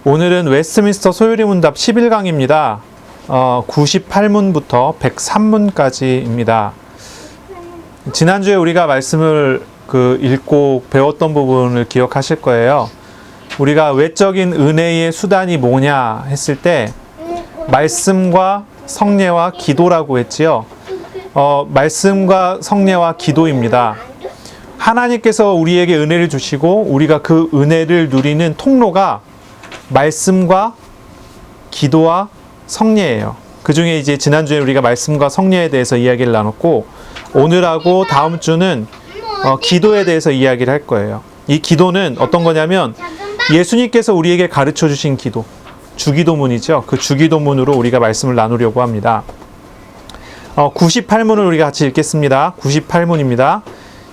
오늘은 웨스트민스터 소요리문답 11강입니다. 98문부터 103문까지입니다. 지난주에 우리가 말씀을 읽고 배웠던 부분을 기억하실 거예요. 우리가 외적인 은혜의 수단이 뭐냐 했을 때 말씀과 성례와 기도라고 했지요. 말씀과 성례와 기도입니다. 하나님께서 우리에게 은혜를 주시고 우리가 그 은혜를 누리는 통로가 말씀과 기도와 성례예요. 그 중에 이제 지난주에 우리가 말씀과 성례에 대해서 이야기를 나눴고, 오늘하고 다음 주는 기도에 대해서 이야기를 할 거예요. 이 기도는 어떤 거냐면 예수님께서 우리에게 가르쳐 주신 기도, 주기도문이죠. 그 주기도문으로 우리가 말씀을 나누려고 합니다. 98문을 우리가 같이 읽겠습니다. 98문입니다.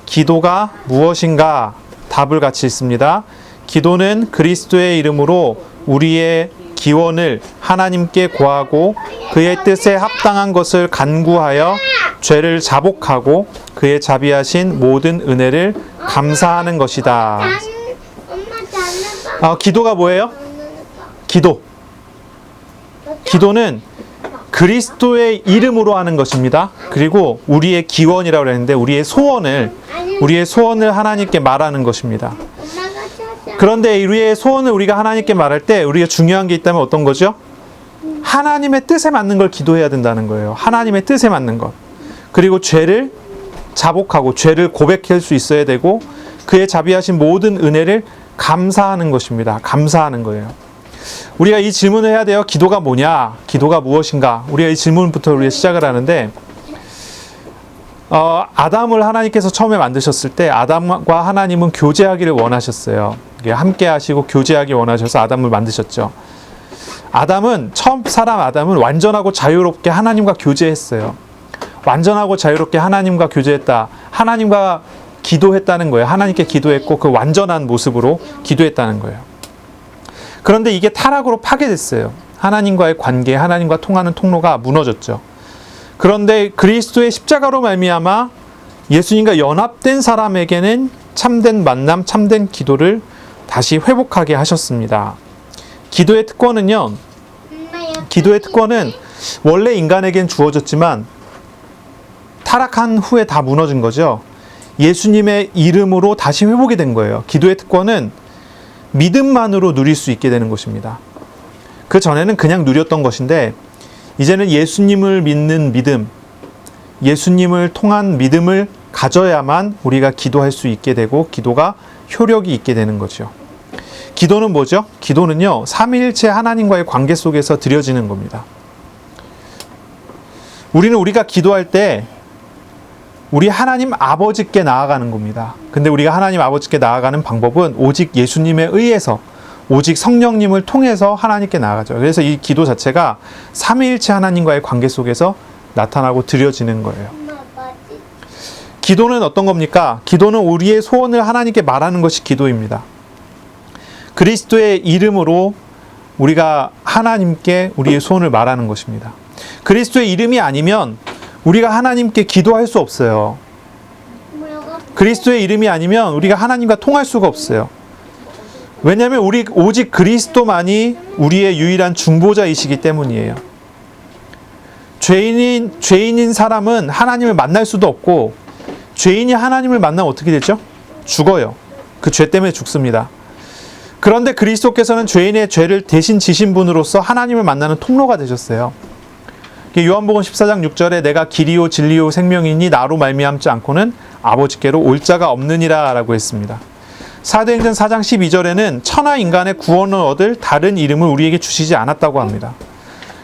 기도가 무엇인가? 답을 같이 읽습니다. 기도는 그리스도의 이름으로 우리의 기원을 하나님께 고하고 그의 뜻에 합당한 것을 간구하여 죄를 자복하고 그의 자비하신 모든 은혜를 감사하는 것이다. 기도가 뭐예요? 기도는 그리스도의 이름으로 하는 것입니다. 그리고 우리의 기원이라고 했는데 우리의 소원을 하나님께 말하는 것입니다. 그런데 우리의 소원을 우리가 하나님께 말할 때 우리가 중요한 게 있다면 어떤 거죠? 하나님의 뜻에 맞는 걸 기도해야 된다는 거예요. 하나님의 뜻에 맞는 것. 그리고 죄를 자복하고 죄를 고백할 수 있어야 되고 그의 자비하신 모든 은혜를 감사하는 것입니다. 감사하는 거예요. 우리가 이 질문을 해야 돼요. 기도가 뭐냐? 기도가 무엇인가? 우리가 이 질문부터 우리가 시작을 하는데 아담을 하나님께서 처음에 만드셨을 때 아담과 하나님은 교제하기를 원하셨어요. 함께 하시고 교제하기 원하셔서 아담을 만드셨죠. 처음 사람 아담은 완전하고 자유롭게 하나님과 교제했어요. 완전하고 자유롭게 하나님과 교제했다. 하나님과 기도했다는 거예요. 하나님께 기도했고 그 완전한 모습으로 기도했다는 거예요. 그런데 이게 타락으로 파괴됐어요. 하나님과의 관계, 하나님과 통하는 통로가 무너졌죠. 그런데 그리스도의 십자가로 말미암아 예수님과 연합된 사람에게는 참된 만남, 참된 기도를 다시 회복하게 하셨습니다. 기도의 특권은 원래 인간에겐 주어졌지만 타락한 후에 다 무너진 거죠. 예수님의 이름으로 다시 회복이 된 거예요. 기도의 특권은 믿음만으로 누릴 수 있게 되는 것입니다. 그 전에는 그냥 누렸던 것인데 이제는 예수님을 믿는 믿음, 예수님을 통한 믿음을 가져야만 우리가 기도할 수 있게 되고 기도가 효력이 있게 되는 거죠. 기도는 뭐죠? 기도는요, 삼위일체 하나님과의 관계 속에서 드려지는 겁니다. 우리가 기도할 때 우리 하나님 아버지께 나아가는 겁니다. 근데 우리가 하나님 아버지께 나아가는 방법은 오직 예수님에 의해서, 오직 성령님을 통해서 하나님께 나아가죠. 그래서 이 기도 자체가 삼위일체 하나님과의 관계 속에서 나타나고 드려지는 거예요. 기도는 어떤 겁니까? 기도는 우리의 소원을 하나님께 말하는 것이 기도입니다. 그리스도의 이름으로 우리가 하나님께 우리의 소원을 말하는 것입니다. 그리스도의 이름이 아니면 우리가 하나님께 기도할 수 없어요. 그리스도의 이름이 아니면 우리가 하나님과 통할 수가 없어요. 왜냐하면 오직 그리스도만이 우리의 유일한 중보자이시기 때문이에요. 죄인인 사람은 하나님을 만날 수도 없고, 죄인이 하나님을 만나면 어떻게 되죠? 죽어요. 그 죄 때문에 죽습니다. 그런데 그리스도께서는 죄인의 죄를 대신 지신 분으로서 하나님을 만나는 통로가 되셨어요. 요한복음 14장 6절에 내가 길이요 진리요 생명이니 나로 말미암지 않고는 아버지께로 올 자가 없느니라 라고 했습니다. 사도행전 4장 12절에는 천하 인간의 구원을 얻을 다른 이름을 우리에게 주시지 않았다고 합니다.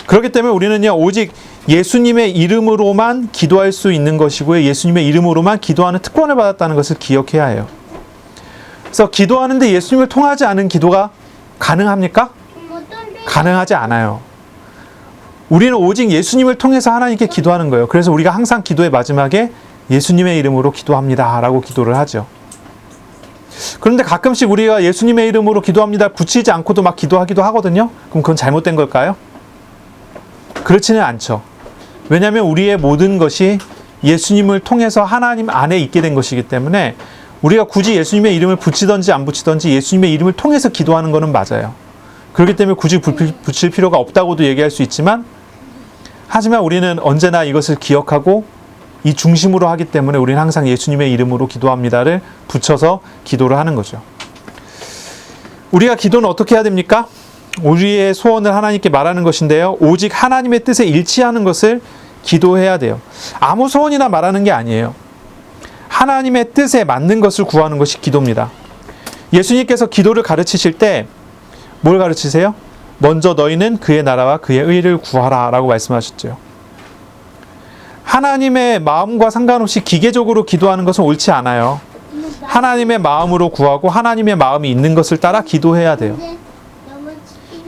그렇기 때문에 우리는요, 오직 예수님의 이름으로만 기도할 수 있는 것이고요, 예수님의 이름으로만 기도하는 특권을 받았다는 것을 기억해야 해요. 그래서 기도하는데 예수님을 통하지 않은 기도가 가능합니까? 가능하지 않아요. 우리는 오직 예수님을 통해서 하나님께 기도하는 거예요. 그래서 우리가 항상 기도의 마지막에 예수님의 이름으로 기도합니다 라고 기도를 하죠. 그런데 가끔씩 우리가 예수님의 이름으로 기도합니다 붙이지 않고도 막 기도하기도 하거든요. 그럼 그건 잘못된 걸까요? 그렇지는 않죠. 왜냐하면 우리의 모든 것이 예수님을 통해서 하나님 안에 있게 된 것이기 때문에 우리가 굳이 예수님의 이름을 붙이든지 안 붙이든지 예수님의 이름을 통해서 기도하는 것은 맞아요. 그렇기 때문에 굳이 붙일 필요가 없다고도 얘기할 수 있지만, 하지만 우리는 언제나 이것을 기억하고 이 중심으로 하기 때문에 우리는 항상 예수님의 이름으로 기도합니다를 붙여서 기도를 하는 거죠. 우리가 기도는 어떻게 해야 됩니까? 우리의 소원을 하나님께 말하는 것인데요. 오직 하나님의 뜻에 일치하는 것을 기도해야 돼요. 아무 소원이나 말하는 게 아니에요. 하나님의 뜻에 맞는 것을 구하는 것이 기도입니다. 예수님께서 기도를 가르치실 때 뭘 가르치세요? 먼저 너희는 그의 나라와 그의 의를 구하라 라고 말씀하셨죠. 하나님의 마음과 상관없이 기계적으로 기도하는 것은 옳지 않아요. 하나님의 마음으로 구하고 하나님의 마음이 있는 것을 따라 기도해야 돼요.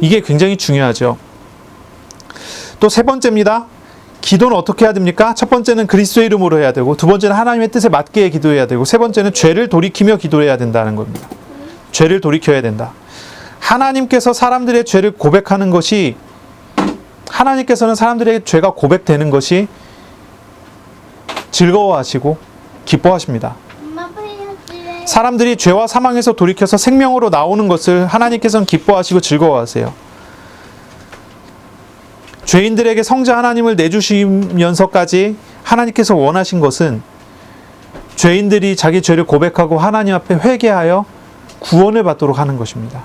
이게 굉장히 중요하죠. 또 세 번째입니다. 기도는 어떻게 해야 됩니까? 첫 번째는 그리스도의 이름으로 해야 되고, 두 번째는 하나님의 뜻에 맞게 기도해야 되고, 세 번째는 죄를 돌이키며 기도해야 된다는 겁니다. 죄를 돌이켜야 된다. 하나님께서 사람들의 죄를 고백하는 것이, 하나님께서는 사람들의 죄가 고백되는 것이 즐거워하시고 기뻐하십니다. 사람들이 죄와 사망에서 돌이켜서 생명으로 나오는 것을 하나님께서는 기뻐하시고 즐거워하세요. 죄인들에게 성자 하나님을 내주시면서까지 하나님께서 원하신 것은 죄인들이 자기 죄를 고백하고 하나님 앞에 회개하여 구원을 받도록 하는 것입니다.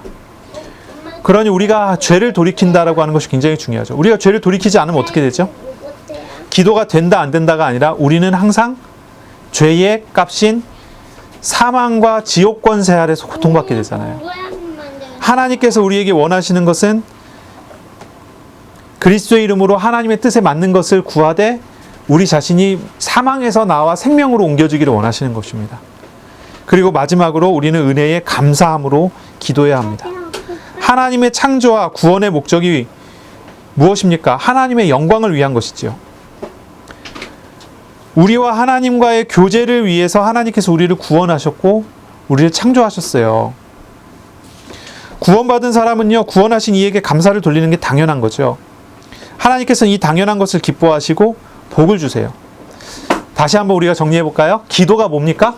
그러니 우리가 죄를 돌이킨다라고 하는 것이 굉장히 중요하죠. 우리가 죄를 돌이키지 않으면 어떻게 되죠? 기도가 된다 안 된다가 아니라 우리는 항상 죄의 값인 사망과 지옥 권세 아래서 고통받게 되잖아요. 하나님께서 우리에게 원하시는 것은 그리스도의 이름으로 하나님의 뜻에 맞는 것을 구하되 우리 자신이 사망에서 나와 생명으로 옮겨지기를 원하시는 것입니다. 그리고 마지막으로 우리는 은혜에 감사함으로 기도해야 합니다. 하나님의 창조와 구원의 목적이 무엇입니까? 하나님의 영광을 위한 것이지요. 우리와 하나님과의 교제를 위해서 하나님께서 우리를 구원하셨고 우리를 창조하셨어요. 구원받은 사람은요, 구원하신 이에게 감사를 돌리는 게 당연한 거죠. 하나님께서는 이 당연한 것을 기뻐하시고 복을 주세요. 다시 한번 우리가 정리해 볼까요? 기도가 뭡니까?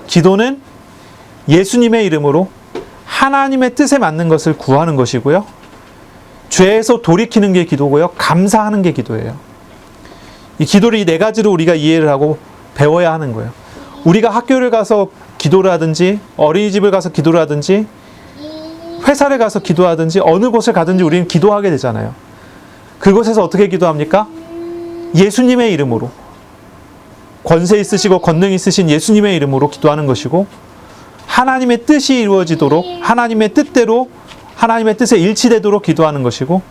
기도는 예수님의 이름으로 하나님의 뜻에 맞는 것을 구하는 것이고요. 죄에서 돌이키는 게 기도고요. 감사하는 게 기도예요. 이 기도를 이 네 가지로 우리가 이해를 하고 배워야 하는 거예요. 우리가 학교를 가서 기도를 하든지 어린이집을 가서 기도를 하든지 회사를 가서 기도하든지 어느 곳을 가든지 우리는 기도하게 되잖아요. 그곳에서 어떻게 기도합니까? 예수님의 이름으로, 권세 있으시고 권능 있으신 예수님의 이름으로 기도하는 것이고, 하나님의 뜻이 이루어지도록 하나님의 뜻대로 하나님의 뜻에 일치되도록 기도하는 것이고,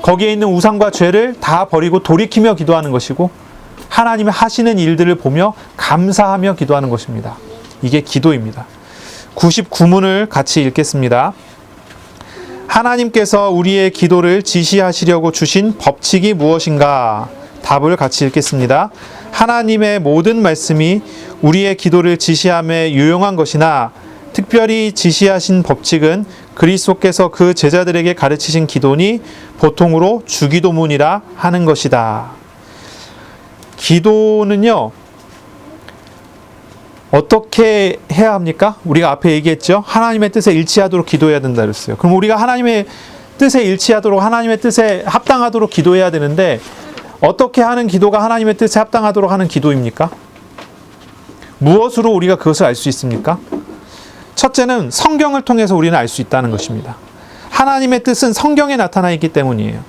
거기에 있는 우상과 죄를 다 버리고 돌이키며 기도하는 것이고, 하나님의 하시는 일들을 보며 감사하며 기도하는 것입니다. 이게 기도입니다. 99문을 같이 읽겠습니다. 하나님께서 우리의 기도를 지시하시려고 주신 법칙이 무엇인가? 답을 같이 읽겠습니다. 하나님의 모든 말씀이 우리의 기도를 지시함에 유용한 것이나 특별히 지시하신 법칙은 그리스도께서 그 제자들에게 가르치신 기도니 보통으로 주기도문이라 하는 것이다. 기도는요, 어떻게 해야 합니까? 우리가 앞에 얘기했죠. 하나님의 뜻에 일치하도록 기도해야 된다 그랬어요. 그럼 우리가 하나님의 뜻에 일치하도록, 하나님의 뜻에 합당하도록 기도해야 되는데, 어떻게 하는 기도가 하나님의 뜻에 합당하도록 하는 기도입니까? 무엇으로 우리가 그것을 알 수 있습니까? 첫째는 성경을 통해서 우리는 알 수 있다는 것입니다. 하나님의 뜻은 성경에 나타나 있기 때문이에요.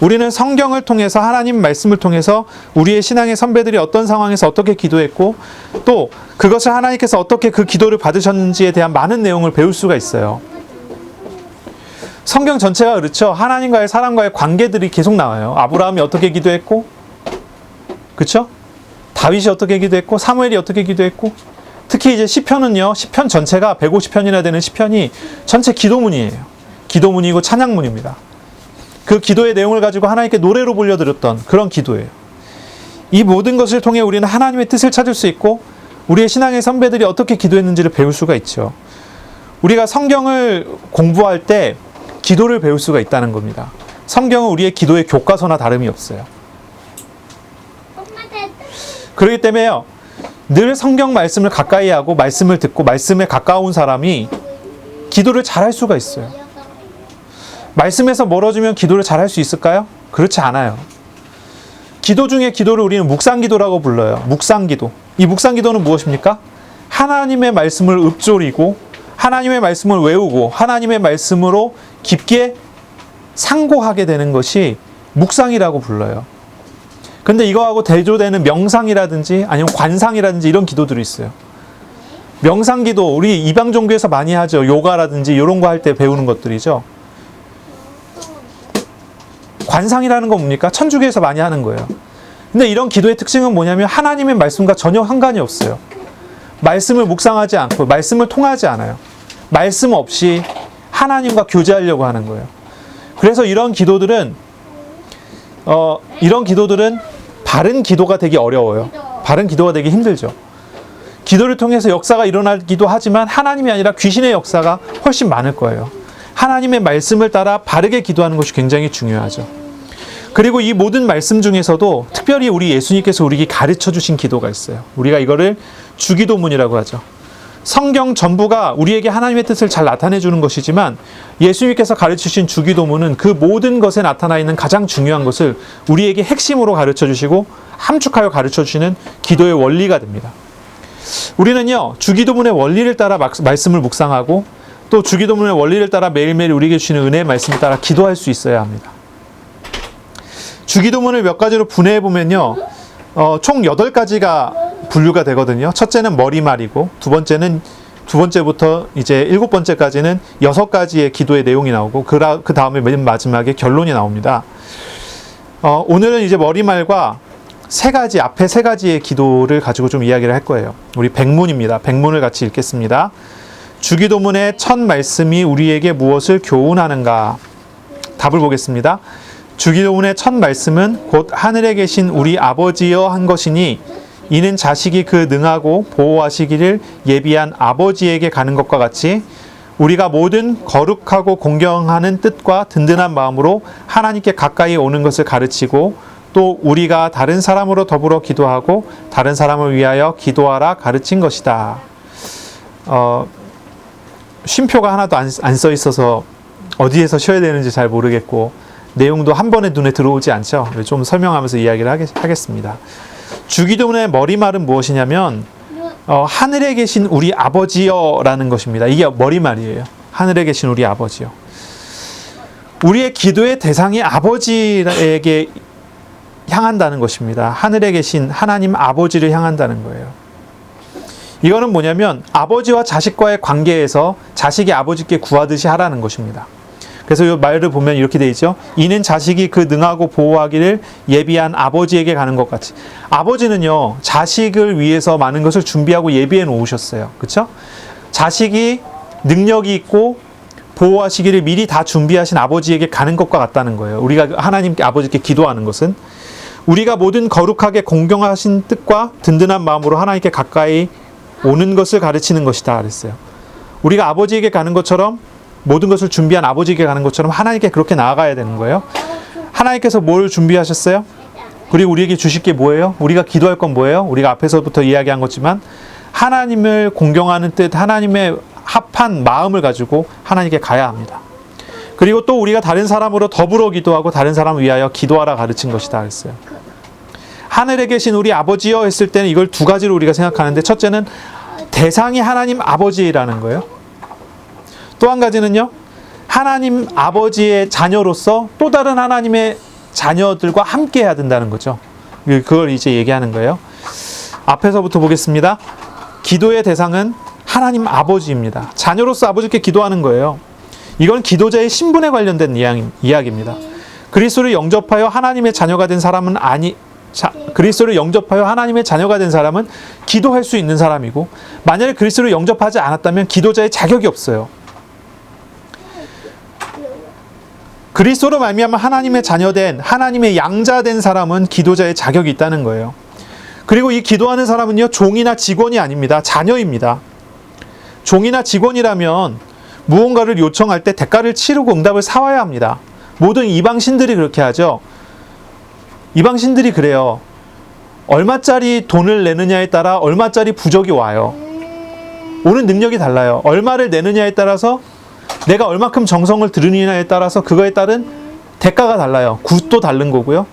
우리는 성경을 통해서, 하나님 말씀을 통해서 우리의 신앙의 선배들이 어떤 상황에서 어떻게 기도했고, 또 그것을 하나님께서 어떻게 그 기도를 받으셨는지에 대한 많은 내용을 배울 수가 있어요. 성경 전체가 그렇죠. 하나님과의 사람과의 관계들이 계속 나와요. 아브라함이 어떻게 기도했고, 그렇죠? 다윗이 어떻게 기도했고, 사무엘이 어떻게 기도했고, 특히 이제 시편은요, 시편 전체가 150편이나 되는 시편이 전체 기도문이에요. 기도문이고 찬양문입니다. 그 기도의 내용을 가지고 하나님께 노래로 불려드렸던 그런 기도예요. 이 모든 것을 통해 우리는 하나님의 뜻을 찾을 수 있고, 우리의 신앙의 선배들이 어떻게 기도했는지를 배울 수가 있죠. 우리가 성경을 공부할 때 기도를 배울 수가 있다는 겁니다. 성경은 우리의 기도의 교과서나 다름이 없어요. 그렇기 때문에요, 늘 성경 말씀을 가까이 하고 말씀을 듣고 말씀에 가까운 사람이 기도를 잘할 수가 있어요. 말씀에서 멀어지면 기도를 잘할 수 있을까요? 그렇지 않아요. 기도 중에 기도를 우리는 묵상기도라고 불러요. 묵상기도. 이 묵상기도는 무엇입니까? 하나님의 말씀을 읊조리고 하나님의 말씀을 외우고 하나님의 말씀으로 깊게 상고하게 되는 것이 묵상이라고 불러요. 근데 이거하고 대조되는 명상이라든지 아니면 관상이라든지 이런 기도들이 있어요. 명상기도 우리 이방 종교에서 많이 하죠. 요가라든지 이런 거 할 때 배우는 것들이죠. 관상이라는 건 뭡니까? 천주교에서 많이 하는 거예요. 근데 이런 기도의 특징은 뭐냐면 하나님의 말씀과 전혀 상관이 없어요. 말씀을 묵상하지 않고 말씀을 통하지 않아요. 말씀 없이 하나님과 교제하려고 하는 거예요. 그래서 이런 기도들은 바른 기도가 되기 어려워요. 바른 기도가 되기 힘들죠. 기도를 통해서 역사가 일어나기도 하지만 하나님이 아니라 귀신의 역사가 훨씬 많을 거예요. 하나님의 말씀을 따라 바르게 기도하는 것이 굉장히 중요하죠. 그리고 이 모든 말씀 중에서도 특별히 우리 예수님께서 우리에게 가르쳐 주신 기도가 있어요. 우리가 이거를 주기도문이라고 하죠. 성경 전부가 우리에게 하나님의 뜻을 잘 나타내 주는 것이지만 예수님께서 가르쳐 주신 주기도문은 그 모든 것에 나타나 있는 가장 중요한 것을 우리에게 핵심으로 가르쳐 주시고 함축하여 가르쳐 주시는 기도의 원리가 됩니다. 우리는요, 주기도문의 원리를 따라 말씀을 묵상하고 또 주기도문의 원리를 따라 매일매일 우리에게 주시는 은혜의 말씀을 따라 기도할 수 있어야 합니다. 주기도문을 몇 가지로 분해해 보면요, 총 8가지가 분류가 되거든요. 첫째는 머리말이고, 두 번째부터 이제 7번째까지는 6가지의 기도의 내용이 나오고, 그 다음에 맨 마지막에 결론이 나옵니다. 오늘은 이제 머리말과 앞에 3가지의 기도를 가지고 좀 이야기를 할 거예요. 우리 백문입니다. 백문을 같이 읽겠습니다. 주기도문의 첫 말씀이 우리에게 무엇을 교훈하는가? 답을 보겠습니다. 주기도문의 첫 말씀은 곧 하늘에 계신 우리 아버지여 한 것이니 이는 자식이 그 능하고 보호하시기를 예비한 아버지에게 가는 것과 같이 우리가 모든 거룩하고 공경하는 뜻과 든든한 마음으로 하나님께 가까이 오는 것을 가르치고 또 우리가 다른 사람으로 더불어 기도하고 다른 사람을 위하여 기도하라 가르친 것이다. 쉼표가 하나도 안 써 있어서 어디에서 쉬어야 되는지 잘 모르겠고 내용도 한 번에 눈에 들어오지 않죠. 좀 설명하면서 이야기를 하겠습니다. 주기도문의 머리말은 무엇이냐면 하늘에 계신 우리 아버지여라는 것입니다. 이게 머리말이에요. 하늘에 계신 우리 아버지여. 우리의 기도의 대상이 아버지에게 향한다는 것입니다. 하늘에 계신 하나님 아버지를 향한다는 거예요. 이거는 뭐냐면 아버지와 자식과의 관계에서 자식이 아버지께 구하듯이 하라는 것입니다. 그래서 이 말을 보면 이렇게 되어 있죠. 이는 자식이 그 능하고 보호하기를 예비한 아버지에게 가는 것 같이. 아버지는요, 자식을 위해서 많은 것을 준비하고 예비해 놓으셨어요. 그렇죠? 자식이 능력이 있고 보호하시기를 미리 다 준비하신 아버지에게 가는 것과 같다는 거예요. 우리가 하나님께 아버지께 기도하는 것은 우리가 모든 거룩하게 공경하신 뜻과 든든한 마음으로 하나님께 가까이 오는 것을 가르치는 것이다 그랬어요. 우리가 아버지에게 가는 것처럼 모든 것을 준비한 아버지에게 가는 것처럼 하나님께 그렇게 나아가야 되는 거예요. 하나님께서 뭘 준비하셨어요? 그리고 우리에게 주실 게 뭐예요? 우리가 기도할 건 뭐예요? 우리가 앞에서부터 이야기한 거지만 하나님을 공경하는 뜻, 하나님의 합한 마음을 가지고 하나님께 가야 합니다. 그리고 또 우리가 다른 사람으로 더불어 기도하고 다른 사람을 위하여 기도하라 가르친 것이다 그랬어요. 하늘에 계신 우리 아버지여 했을 때는 이걸 2가지로 우리가 생각하는데 첫째는 대상이 하나님 아버지라는 거예요. 또 한 가지는요, 하나님 아버지의 자녀로서 또 다른 하나님의 자녀들과 함께 해야 된다는 거죠. 그걸 이제 얘기하는 거예요. 앞에서부터 보겠습니다. 기도의 대상은 하나님 아버지입니다. 자녀로서 아버지께 기도하는 거예요. 이건 기도자의 신분에 관련된 이야기입니다. 그리스도를 영접하여 하나님의 자녀가 된 사람은 그리스도를 영접하여 하나님의 자녀가 된 사람은 기도할 수 있는 사람이고 만약에 그리스도를 영접하지 않았다면 기도자의 자격이 없어요. 그리스도로 말미암아 하나님의 자녀된 하나님의 양자된 사람은 기도자의 자격이 있다는 거예요. 그리고 이 기도하는 사람은요, 종이나 직원이 아닙니다. 자녀입니다. 종이나 직원이라면 무언가를 요청할 때 대가를 치르고 응답을 사와야 합니다. 모든 이방신들이 그렇게 하죠. 이방신들이 그래요. 얼마짜리 돈을 내느냐에 따라 얼마짜리 부적이 와요. 오는 능력이 달라요. 얼마를 내느냐에 따라서 내가 얼마큼 정성을 들이느냐에 따라서 그거에 따른 대가가 달라요. 굿도 다른 거고요.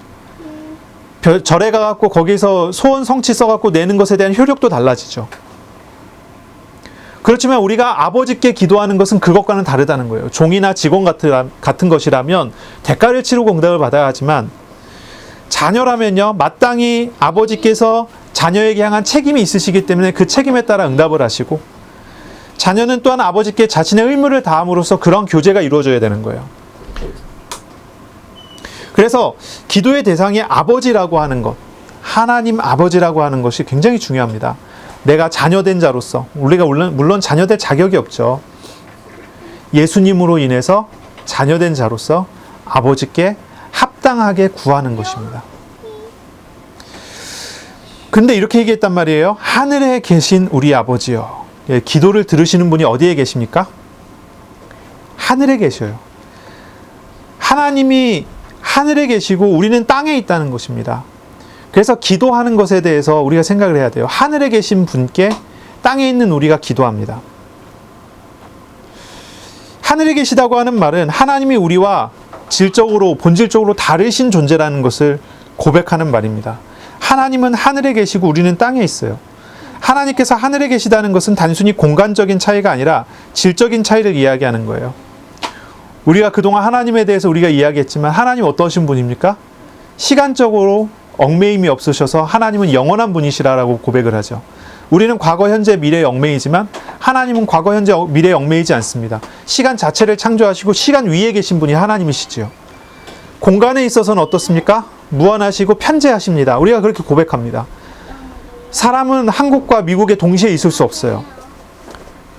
절에 가갖고 거기서 소원 성취 써갖고 내는 것에 대한 효력도 달라지죠. 그렇지만 우리가 아버지께 기도하는 것은 그것과는 다르다는 거예요. 종이나 직원 같은 것이라면 대가를 치르고 응답을 받아야 하지만, 자녀라면요, 마땅히 아버지께서 자녀에게 향한 책임이 있으시기 때문에 그 책임에 따라 응답을 하시고, 자녀는 또한 아버지께 자신의 의무를 다함으로써 그런 교제가 이루어져야 되는 거예요. 그래서 기도의 대상이 아버지라고 하는 것, 하나님 아버지라고 하는 것이 굉장히 중요합니다. 내가 자녀된 자로서, 우리가 물론 자녀될 자격이 없죠. 예수님으로 인해서 자녀된 자로서 아버지께 합당하게 구하는 것입니다. 근데 이렇게 얘기했단 말이에요. 하늘에 계신 우리 아버지요. 예, 기도를 들으시는 분이 어디에 계십니까? 하늘에 계셔요. 하나님이 하늘에 계시고 우리는 땅에 있다는 것입니다. 그래서 기도하는 것에 대해서 우리가 생각을 해야 돼요. 하늘에 계신 분께 땅에 있는 우리가 기도합니다. 하늘에 계시다고 하는 말은 하나님이 우리와 질적으로, 본질적으로 다르신 존재라는 것을 고백하는 말입니다. 하나님은 하늘에 계시고 우리는 땅에 있어요. 하나님께서 하늘에 계시다는 것은 단순히 공간적인 차이가 아니라 질적인 차이를 이야기하는 거예요. 우리가 그동안 하나님에 대해서 우리가 이야기했지만, 하나님 어떠신 분입니까? 시간적으로 얽매임이 없으셔서 하나님은 영원한 분이시라고 고백을 하죠. 우리는 과거, 현재, 미래에 얽매이지만 하나님은 과거, 현재, 미래에 얽매이지 않습니다. 시간 자체를 창조하시고 시간 위에 계신 분이 하나님이시지요. 공간에 있어서는 어떻습니까? 무한하시고 편재하십니다. 우리가 그렇게 고백합니다. 사람은 한국과 미국에 동시에 있을 수 없어요.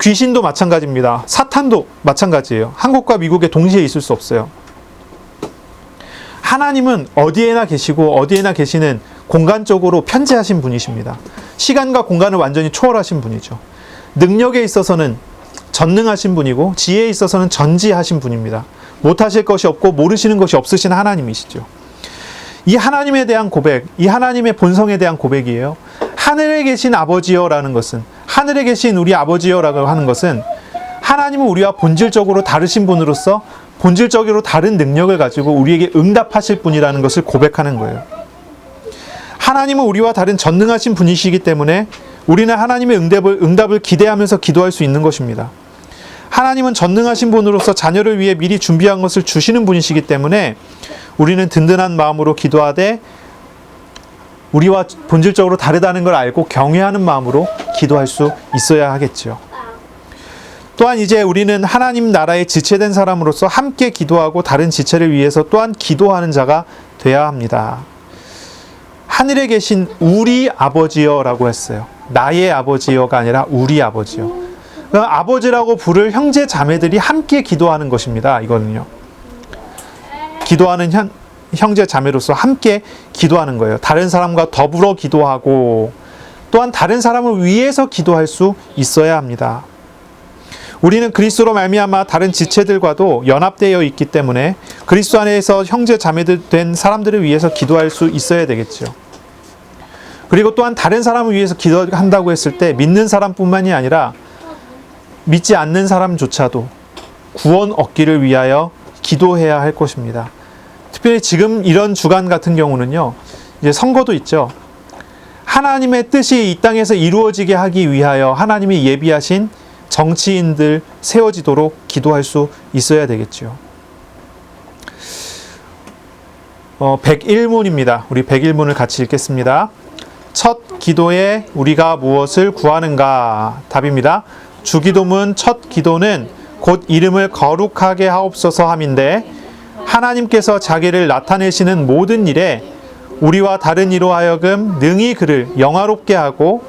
귀신도 마찬가지입니다. 사탄도 마찬가지예요. 한국과 미국에 동시에 있을 수 없어요. 하나님은 어디에나 계시고 어디에나 계시는 공간적으로 편재하신 분이십니다. 시간과 공간을 완전히 초월하신 분이죠. 능력에 있어서는 전능하신 분이고 지혜에 있어서는 전지하신 분입니다. 못하실 것이 없고 모르시는 것이 없으신 하나님이시죠. 이 하나님에 대한 고백, 이 하나님의 본성에 대한 고백이에요. 하늘에 계신 아버지여라는 것은, 하늘에 계신 우리 아버지여라고 하는 것은 하나님은 우리와 본질적으로 다르신 분으로서 본질적으로 다른 능력을 가지고 우리에게 응답하실 분이라는 것을 고백하는 거예요. 하나님은 우리와 다른 전능하신 분이시기 때문에 우리는 하나님의 응답을 기대하면서 기도할 수 있는 것입니다. 하나님은 전능하신 분으로서 자녀를 위해 미리 준비한 것을 주시는 분이시기 때문에 우리는 든든한 마음으로 기도하되 우리와 본질적으로 다르다는 걸 알고 경외하는 마음으로 기도할 수 있어야 하겠죠. 또한 이제 우리는 하나님 나라의 지체된 사람으로서 함께 기도하고 다른 지체를 위해서 또한 기도하는 자가 되어야 합니다. 하늘에 계신 우리 아버지여라고 했어요. 나의 아버지여가 아니라 우리 아버지여. 아버지라고 부를 형제 자매들이 함께 기도하는 것입니다. 이거는요. 기도하는 형제 자매로서 함께 기도하는 거예요. 다른 사람과 더불어 기도하고 또한 다른 사람을 위해서 기도할 수 있어야 합니다. 우리는 그리스도로 말미암아 다른 지체들과도 연합되어 있기 때문에 그리스도 안에서 형제 자매들 된 사람들을 위해서 기도할 수 있어야 되겠죠. 그리고 또한 다른 사람을 위해서 기도한다고 했을 때 믿는 사람뿐만이 아니라 믿지 않는 사람조차도 구원 얻기를 위하여 기도해야 할 것입니다. 특별히 지금 이런 주간 같은 경우는요, 이제 선거도 있죠. 하나님의 뜻이 이 땅에서 이루어지게 하기 위하여 하나님이 예비하신 정치인들 세워지도록 기도할 수 있어야 되겠죠. 101문입니다. 우리 101문을 같이 읽겠습니다. 첫 기도에 우리가 무엇을 구하는가? 답입니다. 주기도문 첫 기도는 곧 이름을 거룩하게 하옵소서 함인데, 하나님께서 자기를 나타내시는 모든 일에 우리와 다른 이로 하여금 능히 그를 영화롭게 하고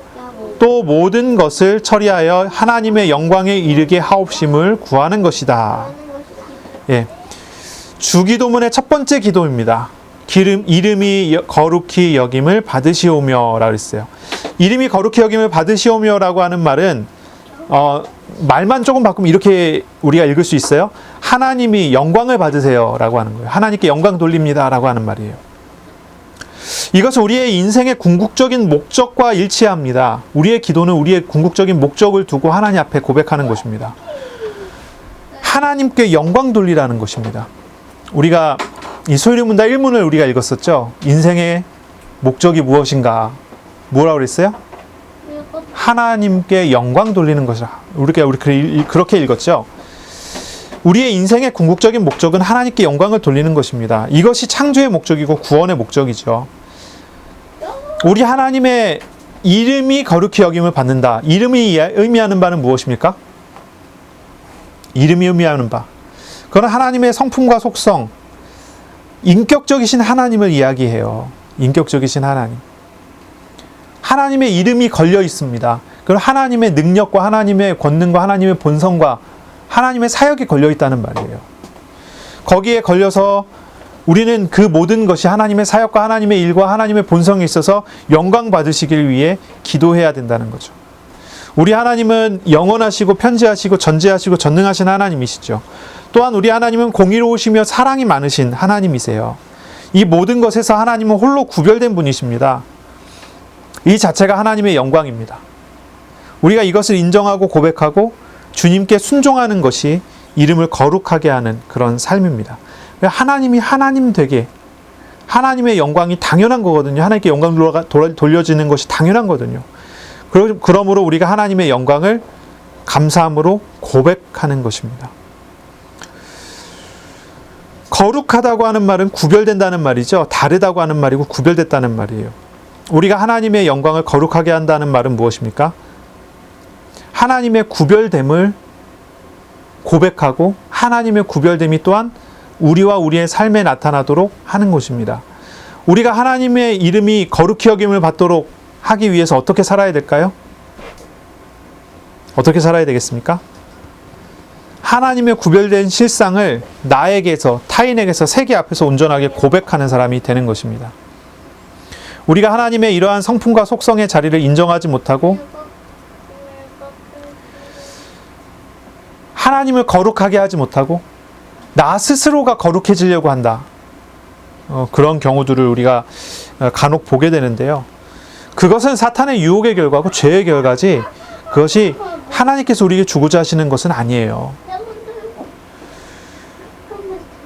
또 모든 것을 처리하여 하나님의 영광에 이르게 하옵심을 구하는 것이다. 예, 주기도문의 첫 번째 기도입니다. 이름이 거룩히 여김을 받으시오며 라고 했어요. 이름이 거룩히 여김을 받으시오며 라고 하는 말은 말만 조금 바꾸면 이렇게 우리가 읽을 수 있어요. 하나님이 영광을 받으세요 라고 하는 거예요. 하나님께 영광 돌립니다 라고 하는 말이에요. 이것은 우리의 인생의 궁극적인 목적과 일치합니다. 우리의 기도는 우리의 궁극적인 목적을 두고 하나님 앞에 고백하는 것입니다. 하나님께 영광 돌리라는 것입니다. 우리가 이 소유문답 1문을 우리가 읽었었죠. 인생의 목적이 무엇인가? 뭐라고 그랬어요? 하나님께 영광 돌리는 것이라. 우리 그렇게 읽었죠. 우리의 인생의 궁극적인 목적은 하나님께 영광을 돌리는 것입니다. 이것이 창조의 목적이고 구원의 목적이죠. 우리 하나님의 이름이 거룩히 여김을 받는다. 이름이 의미하는 바는 무엇입니까? 이름이 의미하는 바. 그건 하나님의 성품과 속성, 인격적이신 하나님을 이야기해요. 인격적이신 하나님. 하나님의 이름이 걸려 있습니다. 그럼 하나님의 능력과 하나님의 권능과 하나님의 본성과 하나님의 사역이 걸려 있다는 말이에요. 거기에 걸려서 우리는 그 모든 것이 하나님의 사역과 하나님의 일과 하나님의 본성에 있어서 영광 받으시길 위해 기도해야 된다는 거죠. 우리 하나님은 영원하시고 편지하시고 전지하시고 전능하신 하나님이시죠. 또한 우리 하나님은 공의로우시며 사랑이 많으신 하나님이세요. 이 모든 것에서 하나님은 홀로 구별된 분이십니다. 이 자체가 하나님의 영광입니다. 우리가 이것을 인정하고 고백하고 주님께 순종하는 것이 이름을 거룩하게 하는 그런 삶입니다. 하나님이 하나님 되게, 하나님의 영광이 당연한 거거든요. 하나님께 영광 돌려지는 것이 당연한 거거든요. 그러므로 우리가 하나님의 영광을 감사함으로 고백하는 것입니다. 거룩하다고 하는 말은 구별된다는 말이죠. 다르다고 하는 말이고 구별됐다는 말이에요. 우리가 하나님의 영광을 거룩하게 한다는 말은 무엇입니까? 하나님의 구별됨을 고백하고 하나님의 구별됨이 또한 우리와 우리의 삶에 나타나도록 하는 것입니다. 우리가 하나님의 이름이 거룩히 여김을 받도록 하기 위해서 어떻게 살아야 될까요? 어떻게 살아야 되겠습니까? 하나님의 구별된 실상을 나에게서, 타인에게서, 세계 앞에서 온전하게 고백하는 사람이 되는 것입니다. 우리가 하나님의 이러한 성품과 속성의 자리를 인정하지 못하고 하나님을 거룩하게 하지 못하고 나 스스로가 거룩해지려고 한다. 그런 경우들을 우리가 간혹 보게 되는데요. 그것은 사탄의 유혹의 결과고 죄의 결과지 그것이 하나님께서 우리에게 주고자 하시는 것은 아니에요.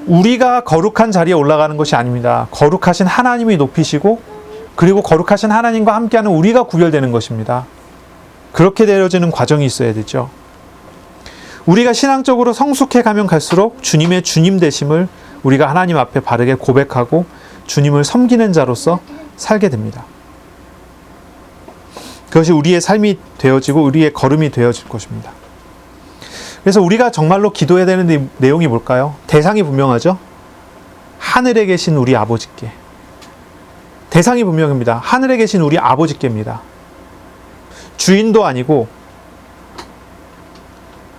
우리가 거룩한 자리에 올라가는 것이 아닙니다. 거룩하신 하나님이 높이시고 그리고 거룩하신 하나님과 함께하는 우리가 구별되는 것입니다. 그렇게 되어지는 과정이 있어야 되죠. 우리가 신앙적으로 성숙해 가면 갈수록 주님의 주님 되심을 우리가 하나님 앞에 바르게 고백하고 주님을 섬기는 자로서 살게 됩니다. 그것이 우리의 삶이 되어지고 우리의 걸음이 되어질 것입니다. 그래서 우리가 정말로 기도해야 되는 내용이 뭘까요? 대상이 분명하죠? 하늘에 계신 우리 아버지께. 대상이 분명합니다. 하늘에 계신 우리 아버지께입니다. 주인도 아니고,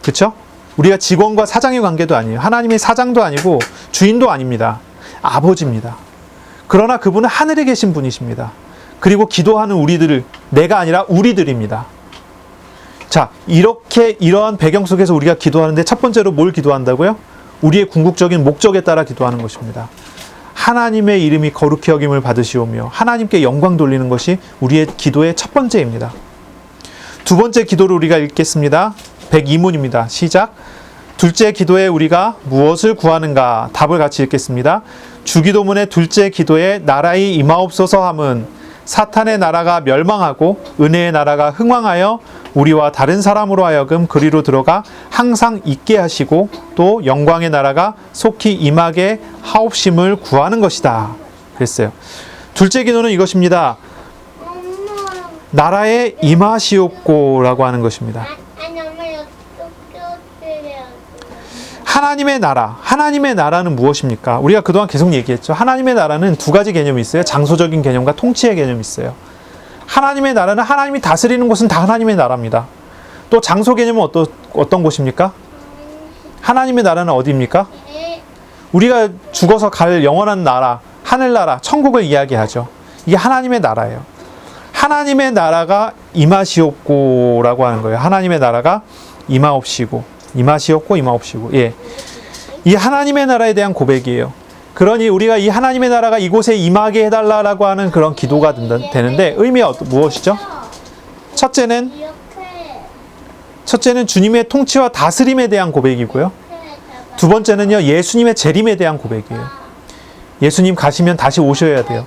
그렇죠? 우리가 직원과 사장의 관계도 아니에요. 하나님의 사장도 아니고 주인도 아닙니다. 아버지입니다. 그러나 그분은 하늘에 계신 분이십니다. 그리고 기도하는 우리들을, 내가 아니라 우리들입니다. 자, 이러한 배경 속에서 우리가 기도하는데 첫 번째로 뭘 기도한다고요? 우리의 궁극적인 목적에 따라 기도하는 것입니다. 하나님의 이름이 거룩히 여김을 받으시오며 하나님께 영광 돌리는 것이 우리의 기도의 첫 번째입니다. 두 번째 기도를 우리가 읽겠습니다. 102문입니다. 시작. 둘째 기도에 우리가 무엇을 구하는가? 답을 같이 읽겠습니다. 주기도문의 둘째 기도에 나라의 임하옵소서 함은 사탄의 나라가 멸망하고 은혜의 나라가 흥왕하여 우리와 다른 사람으로 하여금 그리로 들어가 항상 있게 하시고 또 영광의 나라가 속히 임하게 하옵심을 구하는 것이다. 그랬어요. 둘째 기도는 이것입니다. 나라에 임하시옵고라고 하는 것입니다. 하나님의 나라, 하나님의 나라는 무엇입니까? 우리가 그동안 계속 얘기했죠. 하나님의 나라는 두 가지 개념이 있어요. 장소적인 개념과 통치의 개념이 있어요. 하나님의 나라는 하나님이 다스리는 곳은 다 하나님의 나라입니다. 또 장소 개념은 어떤 곳입니까? 하나님의 나라는 어디입니까? 우리가 죽어서 갈 영원한 나라, 하늘나라, 천국을 이야기하죠. 이게 하나님의 나라예요. 하나님의 나라가 임하시옵고라고 하는 거예요. 하나님의 나라가 임하옵시고. 임하시옵고 임하옵시고. 예. 이 하나님의 나라에 대한 고백이에요. 그러니 우리가 이 하나님의 나라가 이곳에 임하게 해달라고 하는 그런 기도가 되는데 의미가 무엇이죠? 첫째는 주님의 통치와 다스림에 대한 고백이고요. 두 번째는요, 예수님의 재림에 대한 고백이에요. 예수님 가시면 다시 오셔야 돼요.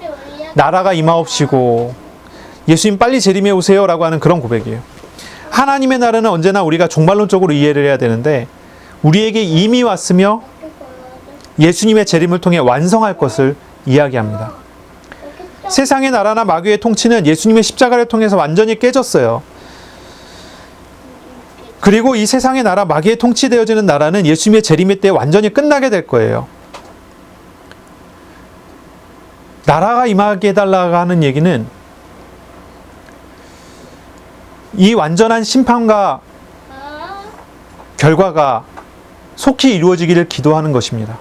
나라가 임하옵시고 예수님 빨리 재림해 오세요 라고 하는 그런 고백이에요. 하나님의 나라는 언제나 우리가 종말론적으로 이해를 해야 되는데 우리에게 이미 왔으며 예수님의 재림을 통해 완성할 것을 이야기합니다. 세상의 나라나 마귀의 통치는 예수님의 십자가를 통해서 완전히 깨졌어요. 그리고 이 세상의 나라, 마귀의 통치되어지는 나라는 예수님의 재림의 때 완전히 끝나게 될 거예요. 나라가 임하게 해달라고 하는 얘기는 이 완전한 심판과 결과가 속히 이루어지기를 기도하는 것입니다.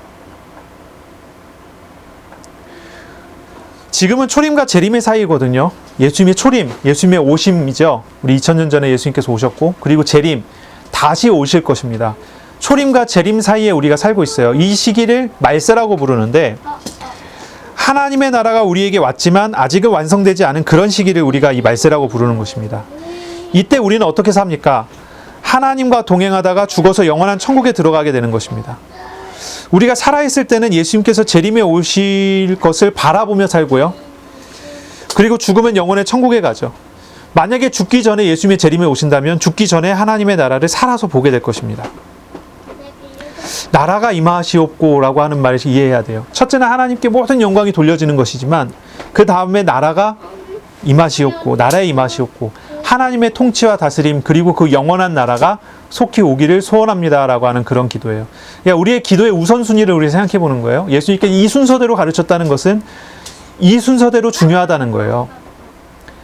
지금은 초림과 재림의 사이거든요. 예수님의 초림, 예수님의 오심이죠. 우리 2000년 전에 예수님께서 오셨고, 그리고 재림, 다시 오실 것입니다. 초림과 재림 사이에 우리가 살고 있어요. 이 시기를 말세라고 부르는데 하나님의 나라가 우리에게 왔지만 아직은 완성되지 않은 그런 시기를 우리가 이 말세라고 부르는 것입니다. 이때 우리는 어떻게 삽니까? 하나님과 동행하다가 죽어서 영원한 천국에 들어가게 되는 것입니다. 우리가 살아있을 때는 예수님께서 재림에 오실 것을 바라보며 살고요. 그리고 죽으면 영원의 천국에 가죠. 만약에 죽기 전에 예수님의 재림에 오신다면 죽기 전에 하나님의 나라를 살아서 보게 될 것입니다. 나라가 임하시옵고 라고 하는 말을 이해해야 돼요. 첫째는 하나님께 모든 영광이 돌려지는 것이지만 그 다음에 나라가 임하시옵고, 나라에 임하시옵고, 하나님의 통치와 다스림, 그리고 그 영원한 나라가 속히 오기를 소원합니다 라고 하는 그런 기도예요. 그러니까 우리의 기도의 우선순위를 우리 생각해 보는 거예요. 예수님께서 이 순서대로 가르쳤다는 것은 이 순서대로 중요하다는 거예요.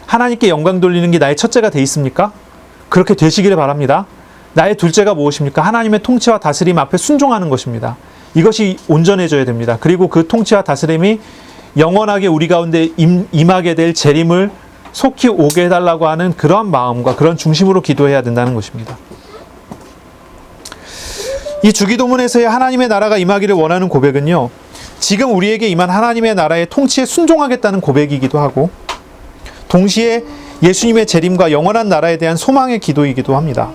하나님께 영광 돌리는 게 나의 첫째가 돼 있습니까? 그렇게 되시기를 바랍니다. 나의 둘째가 무엇입니까? 하나님의 통치와 다스림 앞에 순종하는 것입니다. 이것이 온전해져야 됩니다. 그리고 그 통치와 다스림이 영원하게 우리 가운데 임하게 될 재림을 속히 오게 해달라고 하는 그런 마음과 그런 중심으로 기도해야 된다는 것입니다. 이 주기도문에서의 하나님의 나라가 임하기를 원하는 고백은요, 지금 우리에게 임한 하나님의 나라의 통치에 순종하겠다는 고백이기도 하고 동시에 예수님의 재림과 영원한 나라에 대한 소망의 기도이기도 합니다.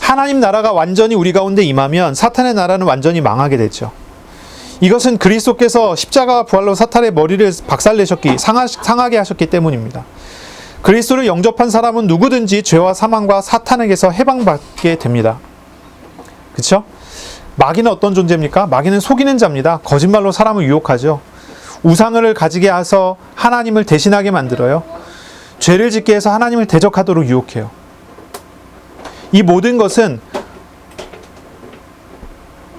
하나님 나라가 완전히 우리 가운데 임하면 사탄의 나라는 완전히 망하게 되죠. 이것은 그리스도께서 십자가와 부활로 사탄의 머리를 박살내셨기, 상하게 하셨기 때문입니다. 그리스도를 영접한 사람은 누구든지 죄와 사망과 사탄에게서 해방받게 됩니다. 그렇죠? 마귀는 어떤 존재입니까? 마귀는 속이는 자입니다. 거짓말로 사람을 유혹하죠. 우상을 가지게 해서 하나님을 대신하게 만들어요. 죄를 짓게 해서 하나님을 대적하도록 유혹해요. 이 모든 것은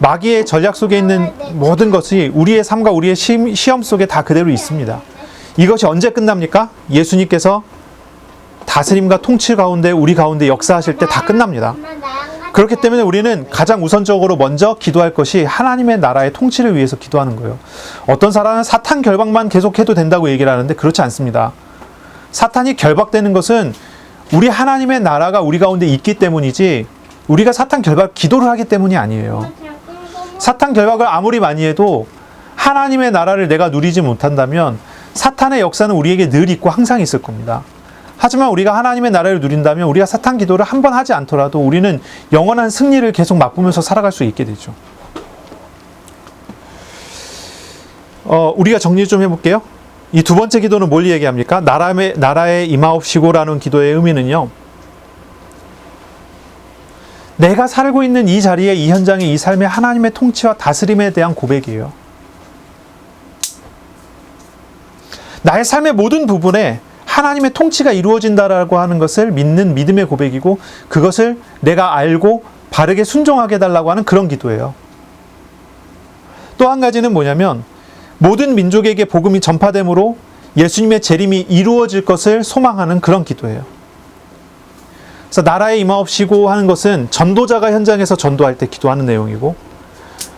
마귀의 전략 속에 있는 모든 것이 우리의 삶과 우리의 시험 속에 다 그대로 있습니다. 이것이 언제 끝납니까? 예수님께서 다스림과 통치 가운데 우리 가운데 역사하실 때 다 끝납니다. 그렇기 때문에 우리는 가장 우선적으로 먼저 기도할 것이 하나님의 나라의 통치를 위해서 기도하는 거예요. 어떤 사람은 사탄 결박만 계속해도 된다고 얘기를 하는데 그렇지 않습니다. 사탄이 결박되는 것은 우리 하나님의 나라가 우리 가운데 있기 때문이지 우리가 사탄 결박 기도를 하기 때문이 아니에요. 사탄 결박을 아무리 많이 해도 하나님의 나라를 내가 누리지 못한다면 사탄의 역사는 우리에게 늘 있고 항상 있을 겁니다. 하지만 우리가 하나님의 나라를 누린다면 우리가 사탄 기도를 한 번 하지 않더라도 우리는 영원한 승리를 계속 맛보면서 살아갈 수 있게 되죠. 우리가 정리 좀 해볼게요. 이 두 번째 기도는 뭘 얘기합니까? 나라에 임하옵시고라는 기도의 의미는요, 내가 살고 있는 이 자리에, 이 현장에, 이 삶에 하나님의 통치와 다스림에 대한 고백이에요. 나의 삶의 모든 부분에 하나님의 통치가 이루어진다라고 하는 것을 믿는 믿음의 고백이고, 그것을 내가 알고 바르게 순종하게 해달라고 하는 그런 기도예요. 또 한 가지는 뭐냐면, 모든 민족에게 복음이 전파됨으로 예수님의 재림이 이루어질 것을 소망하는 그런 기도예요. 그래서 나라에 임하옵시고 하는 것은 전도자가 현장에서 전도할 때 기도하는 내용이고,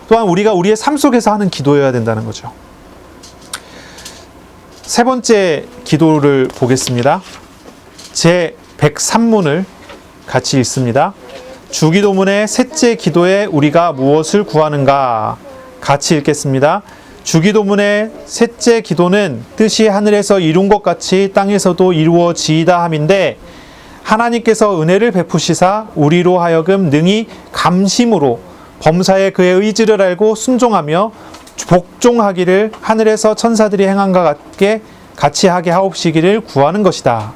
또한 우리가 우리의 삶 속에서 하는 기도여야 된다는 거죠. 세 번째 기도를 보겠습니다. 제 103문을 같이 읽습니다. 주기도문의 셋째 기도에 우리가 무엇을 구하는가? 같이 읽겠습니다. 주기도문의 셋째 기도는 뜻이 하늘에서 이룬 것 같이 땅에서도 이루어지이다 함인데, 하나님께서 은혜를 베푸시사 우리로 하여금 능히 감심으로 범사에 그의 의지를 알고 순종하며 복종하기를 하늘에서 천사들이 행함과 같게 같이 하게 하옵시기를 구하는 것이다.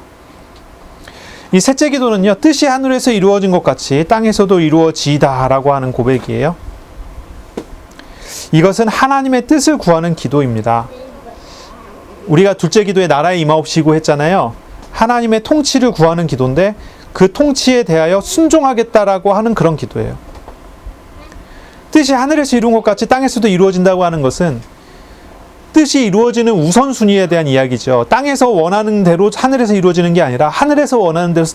이 셋째 기도는요, 뜻이 하늘에서 이루어진 것 같이 땅에서도 이루어지이다 라고 하는 고백이에요. 이것은 하나님의 뜻을 구하는 기도입니다. 우리가 둘째 기도에 나라에 임하옵시고 했잖아요. 하나님의 통치를 구하는 기도인데 그 통치에 대하여 순종하겠다라고 하는 그런 기도예요. 뜻이 하늘에서 이룬 것 같이 땅에서도 이루어진다고 하는 것은 뜻이 이루어지는 우선순위에 대한 이야기죠. 땅에서 원하는 대로 하늘에서 이루어지는 게 아니라 하늘에서 원하는 대로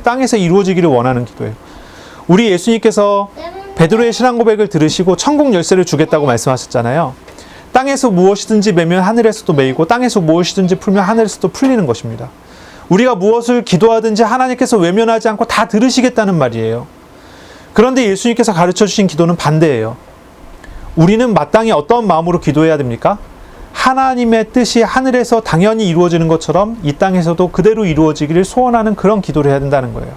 땅에서 이루어지기를 원하는 기도예요. 우리 예수님께서 베드로의 신앙 고백을 들으시고 천국 열쇠를 주겠다고 말씀하셨잖아요. 땅에서 무엇이든지 매면 하늘에서도 매이고 땅에서 무엇이든지 풀면 하늘에서도 풀리는 것입니다. 우리가 무엇을 기도하든지 하나님께서 외면하지 않고 다 들으시겠다는 말이에요. 그런데 예수님께서 가르쳐 주신 기도는 반대예요. 우리는 마땅히 어떤 마음으로 기도해야 됩니까? 하나님의 뜻이 하늘에서 당연히 이루어지는 것처럼 이 땅에서도 그대로 이루어지기를 소원하는 그런 기도를 해야 된다는 거예요.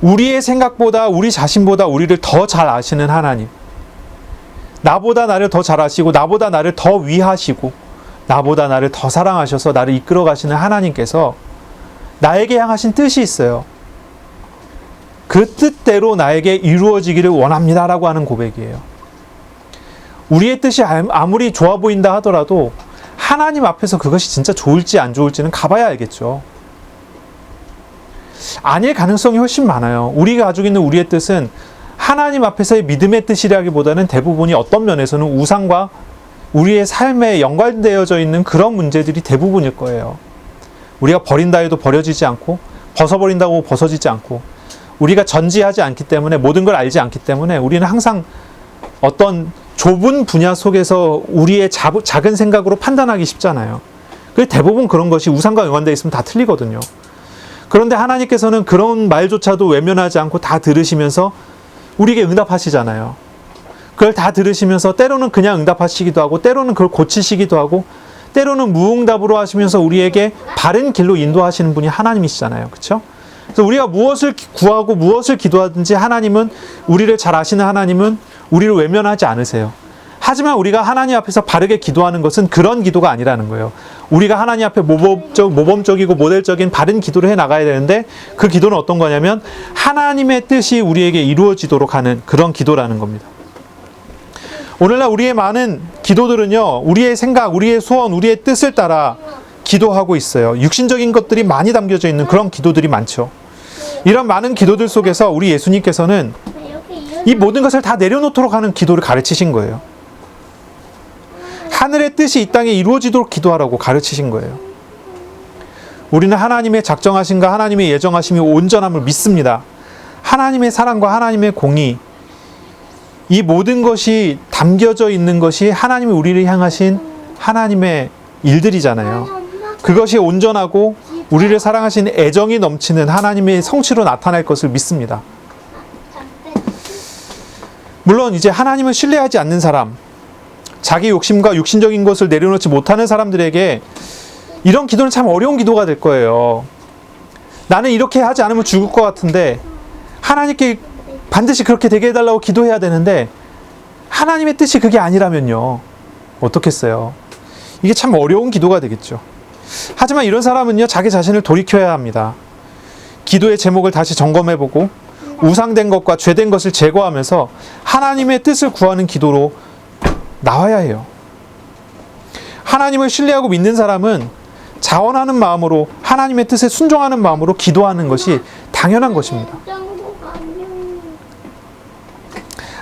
우리의 생각보다 우리 자신보다 우리를 더 잘 아시는 하나님, 나보다 나를 더 잘 아시고 나보다 나를 더 위하시고 나보다 나를 더 사랑하셔서 나를 이끌어 가시는 하나님께서 나에게 향하신 뜻이 있어요. 그 뜻대로 나에게 이루어지기를 원합니다라고 하는 고백이에요. 우리의 뜻이 아무리 좋아 보인다 하더라도 하나님 앞에서 그것이 진짜 좋을지 안 좋을지는 가봐야 알겠죠. 아닐 가능성이 훨씬 많아요. 우리가 가지고 있는 우리의 뜻은 하나님 앞에서의 믿음의 뜻이라기보다는 대부분이 어떤 면에서는 우상과 우리의 삶에 연관되어져 있는 그런 문제들이 대부분일 거예요. 우리가 버린다 해도 버려지지 않고 벗어버린다고 벗어지지 않고 우리가 전지하지 않기 때문에 모든 걸 알지 않기 때문에 우리는 항상 어떤 좁은 분야 속에서 우리의 작은 생각으로 판단하기 쉽잖아요. 그래서 대부분 그런 것이 우상과 연관되어 있으면 다 틀리거든요. 그런데 하나님께서는 그런 말조차도 외면하지 않고 다 들으시면서 우리에게 응답하시잖아요. 그걸 다 들으시면서 때로는 그냥 응답하시기도 하고 때로는 그걸 고치시기도 하고 때로는 무응답으로 하시면서 우리에게 바른 길로 인도하시는 분이 하나님이시잖아요. 그렇죠? 그래서 우리가 무엇을 구하고 무엇을 기도하든지 하나님은 우리를 잘 아시는 하나님은 우리를 외면하지 않으세요. 하지만 우리가 하나님 앞에서 바르게 기도하는 것은 그런 기도가 아니라는 거예요. 우리가 하나님 앞에 모범적이고 모델적인 바른 기도를 해 나가야 되는데 그 기도는 어떤 거냐면 하나님의 뜻이 우리에게 이루어지도록 하는 그런 기도라는 겁니다. 오늘날 우리의 많은 기도들은요, 우리의 생각, 우리의 소원, 우리의 뜻을 따라 기도하고 있어요. 육신적인 것들이 많이 담겨져 있는 그런 기도들이 많죠. 이런 많은 기도들 속에서 우리 예수님께서는 이 모든 것을 다 내려놓도록 하는 기도를 가르치신 거예요. 하늘의 뜻이 이 땅에 이루어지도록 기도하라고 가르치신 거예요. 우리는 하나님의 작정하심과 하나님의 예정하심이 온전함을 믿습니다. 하나님의 사랑과 하나님의 공의, 이 모든 것이 담겨져 있는 것이 하나님이 우리를 향하신 하나님의 일들이잖아요. 그것이 온전하고 우리를 사랑하신 애정이 넘치는 하나님의 성취로 나타날 것을 믿습니다. 물론 이제 하나님을 신뢰하지 않는 사람, 자기 욕심과 육신적인 것을 내려놓지 못하는 사람들에게 이런 기도는 참 어려운 기도가 될 거예요. 나는 이렇게 하지 않으면 죽을 것 같은데 하나님께 반드시 그렇게 되게 해달라고 기도해야 되는데 하나님의 뜻이 그게 아니라면요, 어떻겠어요? 이게 참 어려운 기도가 되겠죠. 하지만 이런 사람은요, 자기 자신을 돌이켜야 합니다. 기도의 제목을 다시 점검해보고 우상된 것과 죄된 것을 제거하면서 하나님의 뜻을 구하는 기도로 나와야 해요. 하나님을 신뢰하고 믿는 사람은 자원하는 마음으로 하나님의 뜻에 순종하는 마음으로 기도하는 것이 당연한 것입니다.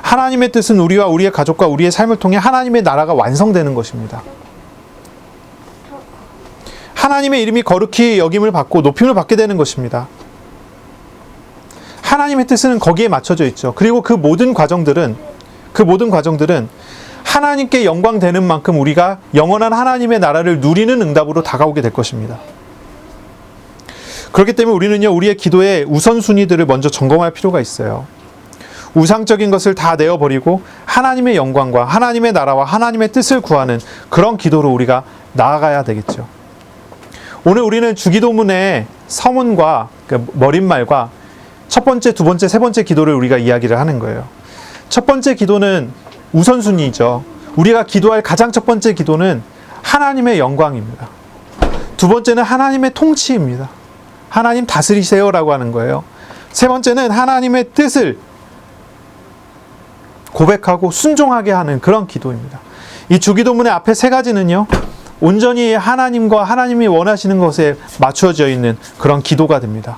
하나님의 뜻은 우리와 우리의 가족과 우리의 삶을 통해 하나님의 나라가 완성되는 것입니다. 하나님의 이름이 거룩히 여김을 받고 높임을 받게 되는 것입니다. 하나님의 뜻은 거기에 맞춰져 있죠. 그리고 그 모든 과정들은 하나님께 영광되는 만큼 우리가 영원한 하나님의 나라를 누리는 응답으로 다가오게 될 것입니다. 그렇기 때문에 우리는요, 우리의 기도의 우선순위들을 먼저 점검할 필요가 있어요. 우상적인 것을 다 내어버리고 하나님의 영광과 하나님의 나라와 하나님의 뜻을 구하는 그런 기도로 우리가 나아가야 되겠죠. 오늘 우리는 주기도문의 서문과 머릿말과 첫 번째, 두 번째, 세 번째 기도를 우리가 이야기를 하는 거예요. 첫 번째 기도는 우선순위죠. 우리가 기도할 가장 첫 번째 기도는 하나님의 영광입니다. 두 번째는 하나님의 통치입니다. 하나님 다스리세요라고 하는 거예요. 세 번째는 하나님의 뜻을 고백하고 순종하게 하는 그런 기도입니다. 이 주기도문의 앞에 세 가지는요, 온전히 하나님과 하나님이 원하시는 것에 맞춰져 있는 그런 기도가 됩니다.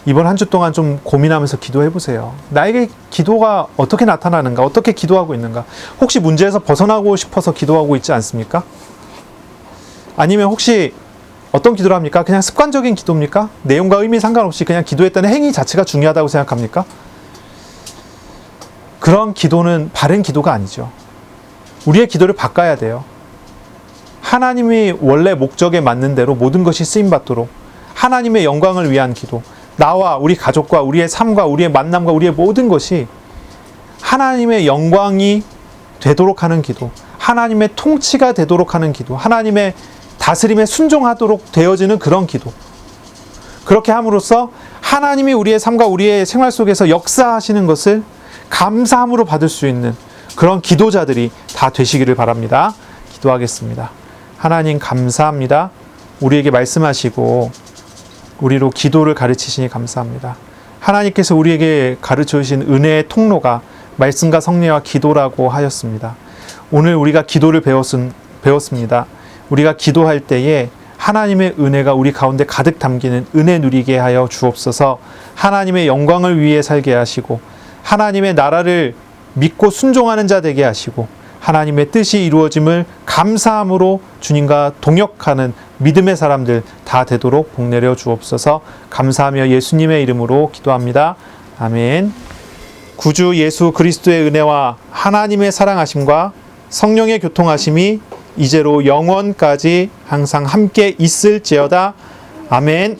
이번 한 주 동안 좀 고민하면서 기도해 보세요. 나에게 기도가 어떻게 나타나는가? 어떻게 기도하고 있는가? 혹시 문제에서 벗어나고 싶어서 기도하고 있지 않습니까? 아니면 혹시 어떤 기도를 합니까? 그냥 습관적인 기도입니까? 내용과 의미 상관없이 그냥 기도했다는 행위 자체가 중요하다고 생각합니까? 그런 기도는 바른 기도가 아니죠. 우리의 기도를 바꿔야 돼요. 하나님이 원래 목적에 맞는 대로 모든 것이 쓰임받도록 하나님의 영광을 위한 기도, 나와 우리 가족과 우리의 삶과 우리의 만남과 우리의 모든 것이 하나님의 영광이 되도록 하는 기도, 하나님의 통치가 되도록 하는 기도, 하나님의 다스림에 순종하도록 되어지는 그런 기도. 그렇게 함으로써 하나님이 우리의 삶과 우리의 생활 속에서 역사하시는 것을 감사함으로 받을 수 있는 그런 기도자들이 다 되시기를 바랍니다. 기도하겠습니다. 하나님 감사합니다. 우리에게 말씀하시고 우리로 기도를 가르치시니 감사합니다. 하나님께서 우리에게 가르쳐 주신 은혜의 통로가 말씀과 성례와 기도라고 하였습니다. 오늘 우리가 기도를 배웠습니다. 우리가 기도할 때에 하나님의 은혜가 우리 가운데 가득 담기는 은혜 누리게 하여 주옵소서. 하나님의 영광을 위해 살게 하시고 하나님의 나라를 믿고 순종하는 자 되게 하시고 하나님의 뜻이 이루어짐을 감사함으로 주님과 동역하는 믿음의 사람들 다 되도록 복 내려 주옵소서. 감사하며 예수님의 이름으로 기도합니다. 아멘. 구주 예수 그리스도의 은혜와 하나님의 사랑하심과 성령의 교통하심이 이제로 영원까지 항상 함께 있을지어다. 아멘.